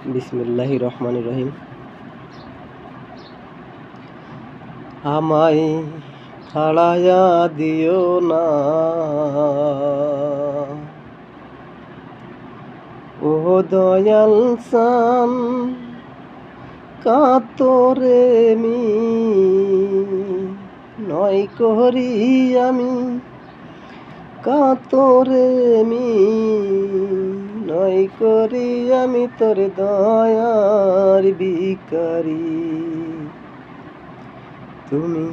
বিসমিল্লাহির রহমানির রহিম। আমায় ছাড়াইয়া দিও না, ও দয়াল সান কাতরে নয় করি আমি, কাতরে নয় করি আমি তোর দয়ার ভিখারি। তুমি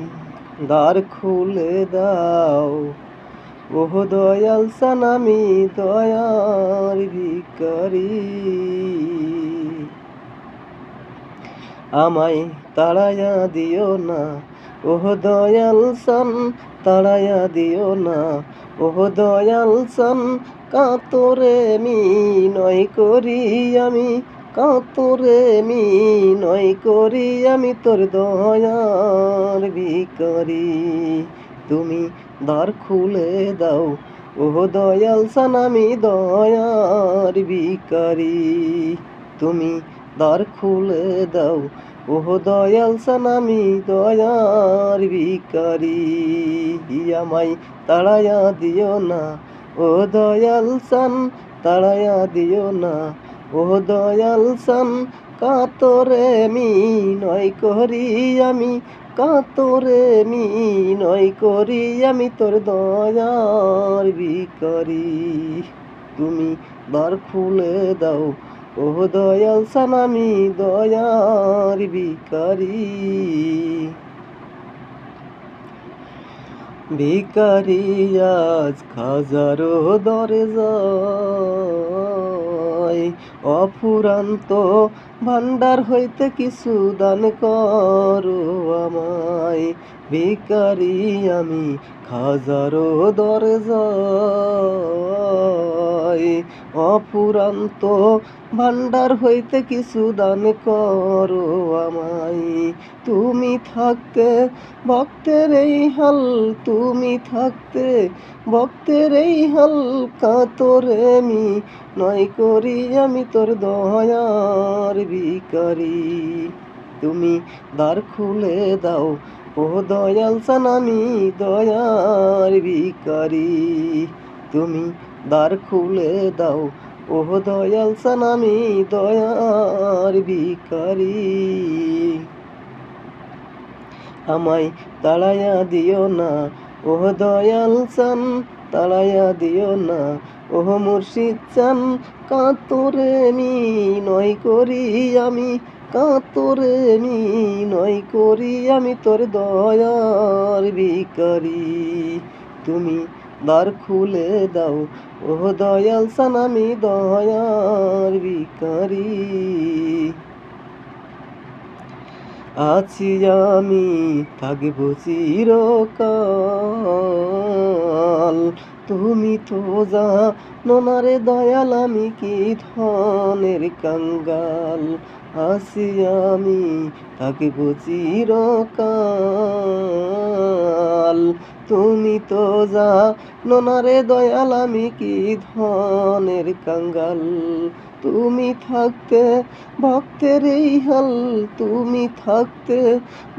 দ্বার খুলে দাও, ও দয়াল সান আমি দয়ার ভিখারি। আমায় তাড়াইয়া দিও না, ও দয়াল সান তাড়াইয়া দিও না, ও দয়াল সান কাতরে নয় করি আমি, কাতরে নয় করি আমি তোর দয়ার ভিখারি। তুমি দ্বার খুলে দাও, ও দয়াল সান আমি দয়ার ভিখারি। তুমি দ্বার খুলে দাও, ও দয়াল সান আমি দয়ার ভিখারি। আমায় তাড়াইয়া দিও না, ও দয়াল সান তাড়াইয়া দিও না, ও দয়াল সান কাতরে নয় করি আমি, কাতরে নয় করি আমি তোর দয়ার ভিখারি। তুমি দ্বার খুলে দাও, ও দয়াল সান আমি দয়ার ভিখারি। ভিখারি আজ খাজারো দরজায়, অফুরান্ত ভান্ডার হইতে কিছু দান করো আমায়। ভিখারি আমি খাজারো দরজায়, অফুরান্ত ভান্ডার হইতে কিছু দান করো আমায়। তুমি থাকতে ভক্তের এই হাল, তুমি থাকতে ভক্তের এই হাল কাতরে নয় করি আমি তোর দয়ার ভিখারি। তুমি দ্বার খুলে দাও, ও দয়াল সান আমি দয়ার ভিখারি। তুমি দ্বার খুলে দাও, ও দয়াল সান আমি দয়ার ভিখারি। আমায় তাড়াইয়া দিও না, ও দয়াল সান তাড়াইয়া দিও না, ও মুর্শিদ চান কাতরে নয় করি আমি, কাতরে নয় করি আমি তোর দয়ার ভিখারি। তুমি দ্বার খুলে দাও, ও দয়াল সান আমি দয়ার ভিখারি। আছি আমি থাকবো চিরকাল, তুমি তো জানো না রে দয়াল আমি কি ধনের কাঙ্গাল। আছি আমি থাকবো চিরকাল, তুমি তো জানো না রে দয়াল আমি কি ধনের কাঙ্গাল। তুমি থাকতে ভক্তের এই হাল, তুমি থাকতে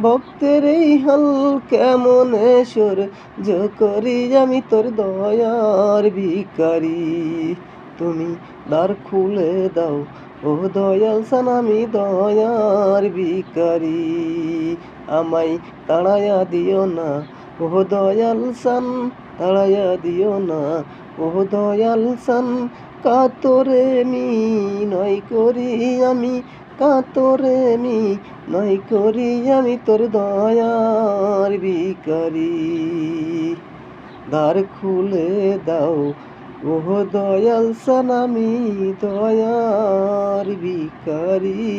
ভক্তের এই হাল কেমন সহ্য করি আমি তোর দয়ার ভিখারি। তুমি দ্বার খুলে দাও, ও দয়াল সান আমি দয়ার ভিখারি। আমায় তাড়াইয়া দিও না, ও দয়াল সান তাড়াইয়া দিও না, ও দয়াল সান কাতরে নয় করি আমি, কাতরে নয় করি আমি তোর দয়ার ভিখারি। দ্বার খুলে দাও, ও দয়াল সান আমি দয়ার ভিখারি।